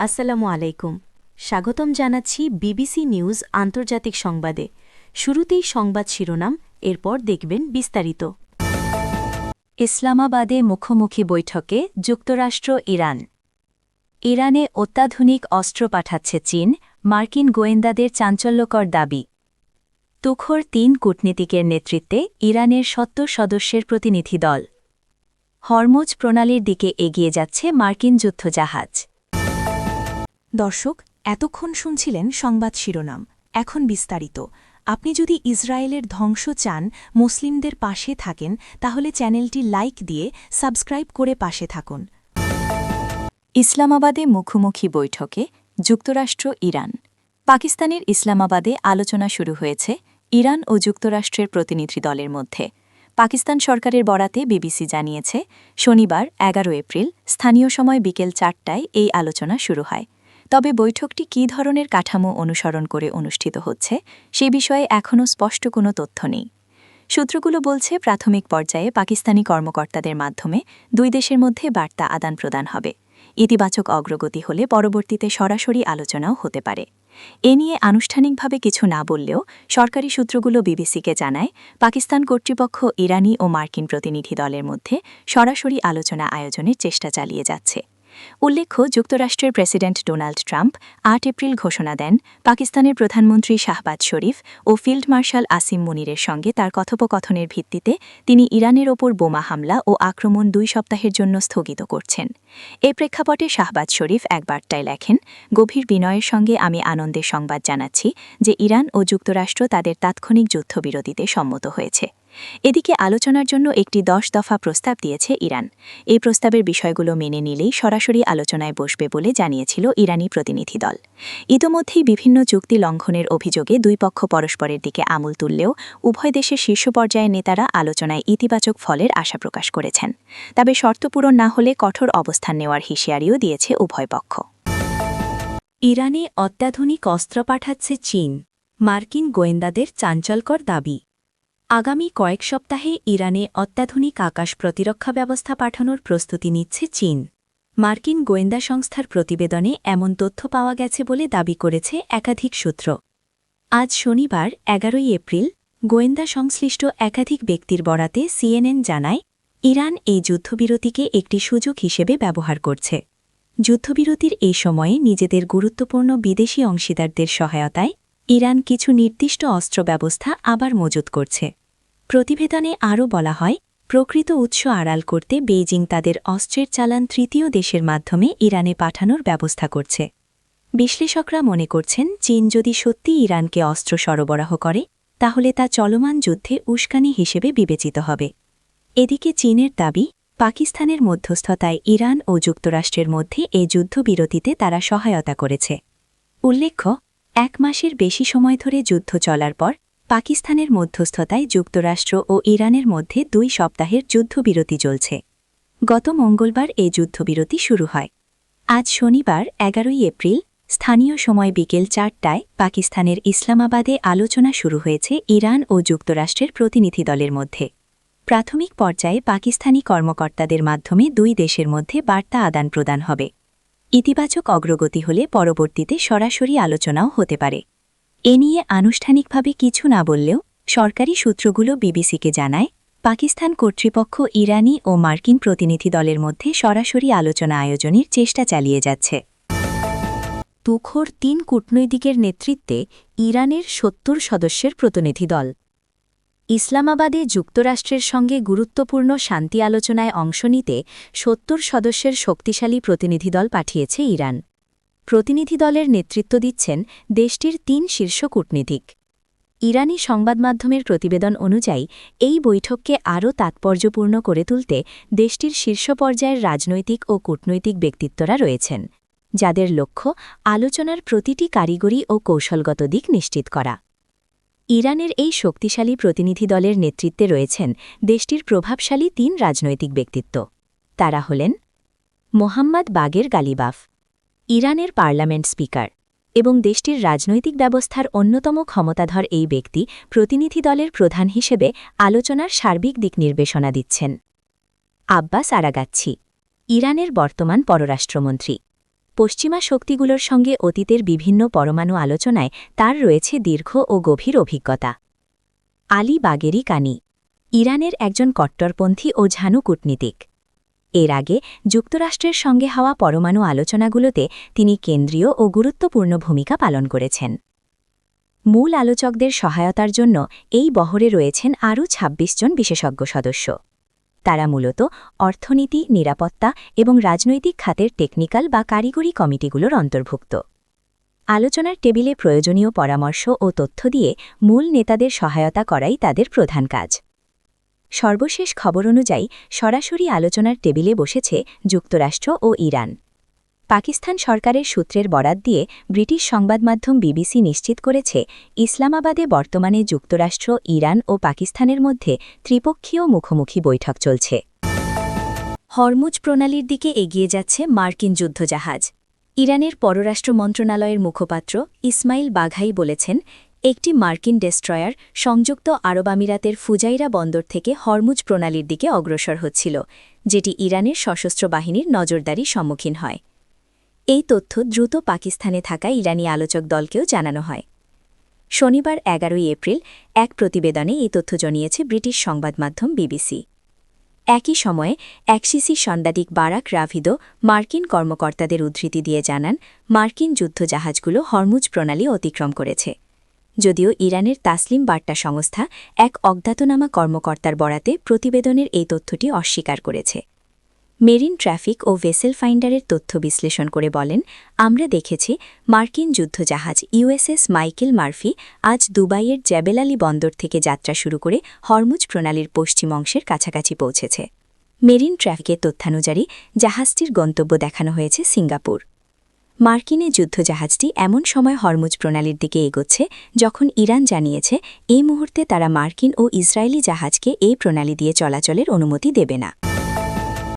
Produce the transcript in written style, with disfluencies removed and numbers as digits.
আসসালামু আলাইকুম। স্বাগতম জানাচ্ছি বিবিসি নিউজ আন্তর্জাতিক সংবাদে। শুরুতেই সংবাদ শিরোনাম, এরপর দেখবেন বিস্তারিত। ইসলামাবাদে মুখোমুখি বৈঠকে যুক্তরাষ্ট্র ইরান। ইরানে অত্যাধুনিক অস্ত্র পাঠাচ্ছে চীন, মার্কিন গোয়েন্দাদের চাঞ্চল্যকর দাবি। তুখোর ৩ কূটনীতিকের নেতৃত্বে ইরানের ৭০ সদস্যের প্রতিনিধি দল। হরমুজ প্রণালীর দিকে এগিয়ে যাচ্ছে মার্কিন যুদ্ধজাহাজ। দর্শক, এতক্ষণ শুনছিলেন সংবাদ শিরোনাম। এখন বিস্তারিত। আপনি যদি ইসরায়েলের ধ্বংস চান, মুসলিমদের পাশে থাকেন, তাহলে চ্যানেলটি লাইক দিয়ে সাবস্ক্রাইব করে পাশে থাকুন। ইসলামাবাদে মুখোমুখি বৈঠকে যুক্তরাষ্ট্র ইরান। পাকিস্তানের ইসলামাবাদে আলোচনা শুরু হয়েছে ইরান ও যুক্তরাষ্ট্রের প্রতিনিধি দলের মধ্যে। পাকিস্তান সরকারের বরাতে বিবিসি জানিয়েছে, শনিবার ১১ এপ্রিল স্থানীয় সময় বিকেল ৪টায় এই আলোচনা শুরু হয়। তবে বৈঠকটি কী ধরনের কাঠামো অনুসরণ করে অনুষ্ঠিত হচ্ছে, সে বিষয়ে এখনও স্পষ্ট কোনো তথ্য নেই। সূত্রগুলো বলছে, প্রাথমিক পর্যায়ে পাকিস্তানি কর্মকর্তাদের মাধ্যমে দুই দেশের মধ্যে বার্তা আদান-প্রদান হবে। ইতিবাচক অগ্রগতি হলে পরবর্তীতে সরাসরি আলোচনাও হতে পারে। এ নিয়ে আনুষ্ঠানিকভাবে কিছু না বললেও সরকারি সূত্রগুলো বিবিসিকে জানায়, পাকিস্তান কর্তৃপক্ষ ইরানি ও মার্কিন প্রতিনিধি দলের মধ্যে সরাসরি আলোচনা আয়োজনের চেষ্টা চালিয়ে যাচ্ছে। উল্লেখ্য, যুক্তরাষ্ট্রের প্রেসিডেন্ট ডোনাল্ড ট্রাম্প ৮ এপ্রিল ঘোষণা দেন, পাকিস্তানের প্রধানমন্ত্রী শাহবাজ শরীফ ও ফিল্ড মার্শাল আসিম মুনিরের সঙ্গে তার কথোপকথনের ভিত্তিতে তিনি ইরানের ওপর বোমা হামলা ও আক্রমণ ২ সপ্তাহের জন্য স্থগিত করছেন। এ প্রেক্ষাপটে শাহবাজ শরীফ এক বার্তায় লেখেন, গভীর বিনয়ের সঙ্গে আমি আনন্দের সংবাদ জানাচ্ছি যে ইরান ও যুক্তরাষ্ট্র তাদের তাৎক্ষণিক যুদ্ধবিরতিতে সম্মত হয়েছে। এদিকে আলোচনার জন্য একটি ১০ দফা প্রস্তাব দিয়েছে ইরান। এই প্রস্তাবের বিষয়গুলো মেনে নিলেই সরাসরি আলোচনায় বসবে বলে জানিয়েছিল ইরানি প্রতিনিধি দল। ইতোমধ্যেই বিভিন্ন চুক্তি লঙ্ঘনের অভিযোগে দুই পক্ষ পরস্পরের দিকে আঙুল তুললেও উভয় দেশের শীর্ষ পর্যায়ের নেতারা আলোচনায় ইতিবাচক ফলের আশা প্রকাশ করেছেন। তবে শর্ত পূরণ না হলে কঠোর অবস্থান নেওয়ার হুঁশিয়ারিও দিয়েছে উভয় পক্ষ। ইরানে অত্যাধুনিক অস্ত্র পাঠাচ্ছে চীন, মার্কিন গোয়েন্দাদের চাঞ্চল্যকর দাবি। আগামী কয়েক সপ্তাহে ইরানে অত্যাধুনিক আকাশ প্রতিরক্ষা ব্যবস্থা পাঠানোর প্রস্তুতি নিচ্ছে চীন। মার্কিন গোয়েন্দা সংস্থার প্রতিবেদনে এমন তথ্য পাওয়া গেছে বলে দাবি করেছে একাধিক সূত্র। আজ শনিবার ১১ এপ্রিল গোয়েন্দা সংশ্লিষ্ট একাধিক ব্যক্তির বরাতে সিএনএন জানায়, ইরান এই যুদ্ধবিরতিকে একটি সুযোগ হিসেবে ব্যবহার করছে। যুদ্ধবিরতির এই সময়ে নিজেদের গুরুত্বপূর্ণ বিদেশি অংশীদারদের সহায়তায় ইরান কিছু নির্দিষ্ট অস্ত্র ব্যবস্থা আবার মজুত করছে। প্রতিবেদনে আরও বলা হয়, প্রকৃত উৎস আড়াল করতে বেইজিং তাদের অস্ত্রের চালান তৃতীয় দেশের মাধ্যমে ইরানে পাঠানোর ব্যবস্থা করছে। বিশ্লেষকরা মনে করছেন, চীন যদি সত্যি ইরানকে অস্ত্র সরবরাহ করে, তাহলে তা চলমান যুদ্ধে উস্কানি হিসেবে বিবেচিত হবে। এদিকে চীনের দাবি, পাকিস্তানের মধ্যস্থতায় ইরান ও যুক্তরাষ্ট্রের মধ্যে এই যুদ্ধবিরতিতে তারা সহায়তা করেছে। উল্লেখ্য, ১ মাসের বেশি সময় ধরে যুদ্ধ চলার পর পাকিস্তানের মধ্যস্থতায় যুক্তরাষ্ট্র ও ইরানের মধ্যে ২ সপ্তাহের যুদ্ধবিরতি চলছে। গত মঙ্গলবার এই যুদ্ধবিরতি শুরু হয়। আজ শনিবার ১১ এপ্রিল স্থানীয় সময় বিকেল ৪টায় পাকিস্তানের ইসলামাবাদে আলোচনা শুরু হয়েছে ইরান ও যুক্তরাষ্ট্রের প্রতিনিধি দলের মধ্যে। প্রাথমিক পর্যায়ে পাকিস্তানি কর্মকর্তাদের মাধ্যমে দুই দেশের মধ্যে বার্তা আদান-প্রদান হবে। ইতিবাচক অগ্রগতি হলে পরবর্তীতে সরাসরি আলোচনাও হতে পারে। এ নিয়ে আনুষ্ঠানিকভাবে কিছু না বললেও সরকারি সূত্রগুলো বিবিসিকে জানায়, পাকিস্তান কর্তৃপক্ষ ইরানি ও মার্কিন প্রতিনিধি দলের মধ্যে সরাসরি আলোচনা আয়োজনের চেষ্টা চালিয়ে যাচ্ছে। তুখোর ৩ কূটনৈতিকের নেতৃত্বে ইরানের ৭০ সদস্যের প্রতিনিধি দল। ইসলামাবাদে যুক্তরাষ্ট্রের সঙ্গে গুরুত্বপূর্ণ শান্তি আলোচনায় অংশ নিতে ৭০ সদস্যের শক্তিশালী প্রতিনিধি দল পাঠিয়েছে ইরান। প্রতিনিধি দলের নেতৃত্ব দিচ্ছেন দেশটির ৩ শীর্ষ কূটনীতিক। ইরানি সংবাদমাধ্যমের প্রতিবেদন অনুযায়ী এই বৈঠককে আরও তাৎপর্যপূর্ণ করে তুলতে দেশটির শীর্ষ পর্যায়ের রাজনৈতিক ও কূটনৈতিক ব্যক্তিত্বরা রয়েছেন, যাদের লক্ষ্য আলোচনার প্রতিটি কারিগরি ও কৌশলগত দিক নিশ্চিত করা। ইরানের এই শক্তিশালী প্রতিনিধি দলের নেতৃত্বে রয়েছেন দেশটির প্রভাবশালী ৩ রাজনৈতিক ব্যক্তিত্ব। তারা হলেন মোহাম্মদ বাগের গালিবাফ, ইরানের পার্লামেন্ট স্পিকার এবং দেশটির রাজনৈতিক ব্যবস্থার অন্যতম ক্ষমতাধর এই ব্যক্তি প্রতিনিধি দলের প্রধান হিসেবে আলোচনার সার্বিক দিক নির্দেশনা দিচ্ছেন। আব্বাস আরাগাচ্ছি, ইরানের বর্তমান পররাষ্ট্রমন্ত্রী। পশ্চিমা শক্তিগুলোর সঙ্গে অতীতের বিভিন্ন পরমাণু আলোচনায় তার রয়েছে দীর্ঘ ও গভীর অভিজ্ঞতা। আলী বাগেরি কানি ইরানের একজন কট্টরপন্থী ও ঝানু কূটনীতিক। এর আগে যুক্তরাষ্ট্রের সঙ্গে হওয়া পরমাণু আলোচনাগুলোতে তিনি কেন্দ্রীয় ও গুরুত্বপূর্ণ ভূমিকা পালন করেছেন। মূল আলোচকদের সহায়তার জন্য এই বহরে রয়েছেন আরও ২৬ জন বিশেষজ্ঞ সদস্য। তারা মূলত অর্থনীতি, নিরাপত্তা এবং রাজনৈতিক খাতের টেকনিক্যাল বা কারিগরি কমিটিগুলোর অন্তর্ভুক্ত। আলোচনার টেবিলে প্রয়োজনীয় পরামর্শ ও তথ্য দিয়ে মূল নেতাদের সহায়তা করাই তাদের প্রধান কাজ। সর্বশেষ খবর অনুযায়ী সরাসরি আলোচনার টেবিলে বসেছে যুক্তরাষ্ট্র ও ইরান। পাকিস্তান সরকারের সূত্রের বরাত দিয়ে ব্রিটিশ সংবাদমাধ্যম বিবিসি নিশ্চিত করেছে, ইসলামাবাদে বর্তমানে যুক্তরাষ্ট্র, ইরান ও পাকিস্তানের মধ্যে ত্রিপক্ষীয় মুখোমুখি বৈঠক চলছে। হরমুজ প্রণালীর দিকে এগিয়ে যাচ্ছে মার্কিন যুদ্ধজাহাজ। ইরানের পররাষ্ট্র মন্ত্রণালয়ের মুখপাত্র ইসমাইল বাঘাই বলেছেন, একটি মার্কিন ডেস্ট্রয়ার সংযুক্ত আরব আমিরাতের ফুজাইরা বন্দর থেকে হরমুজ প্রণালীর দিকে অগ্রসর হচ্ছিল, যেটি ইরানের সশস্ত্র বাহিনীর নজরদারির সম্মুখীন হয়। এই তথ্য দ্রুত পাকিস্তানে থাকা ইরানি আলোচক দলকেও জানানো হয়। শনিবার ১১ এপ্রিল এক প্রতিবেদনে এই তথ্য জানিয়েছে ব্রিটিশ সংবাদমাধ্যম বিবিসি। একই সময়ে এক্সিসি সাংবাদিক বারাক রাভিদো মার্কিন কর্মকর্তাদের উদ্ধৃতি দিয়ে জানান, মার্কিন যুদ্ধজাহাজগুলো হরমুজ প্রণালী অতিক্রম করেছে। যদিও ইরানের তাসলিম বার্তা সংস্থা এক অজ্ঞাতনামা কর্মকর্তার বরাতে প্রতিবেদনের এই তথ্যটি অস্বীকার করেছে। মেরিন ট্রাফিক ও ভেসেল ফাইন্ডারের তথ্য বিশ্লেষণ করে বলেন, আমরা দেখেছি মার্কিন যুদ্ধজাহাজ ইউএসএস মাইকেল মার্ফি আজ দুবাইয়ের জ্যাবেল আলী বন্দর থেকে যাত্রা শুরু করে হরমুজ প্রণালীর পশ্চিম অংশের কাছাকাছি পৌঁছেছে। মেরিন ট্রাফিকের তথ্যানুযায়ী জাহাজটির গন্তব্য দেখানো হয়েছে সিঙ্গাপুর। মার্কিনের যুদ্ধজাহাজটি এমন সময় হরমুজ প্রণালীর দিকে এগোচ্ছে যখন ইরান জানিয়েছে এই মুহূর্তে তারা মার্কিন ও ইসরায়েলি জাহাজকে এই প্রণালী দিয়ে চলাচলের অনুমতি দেবে না।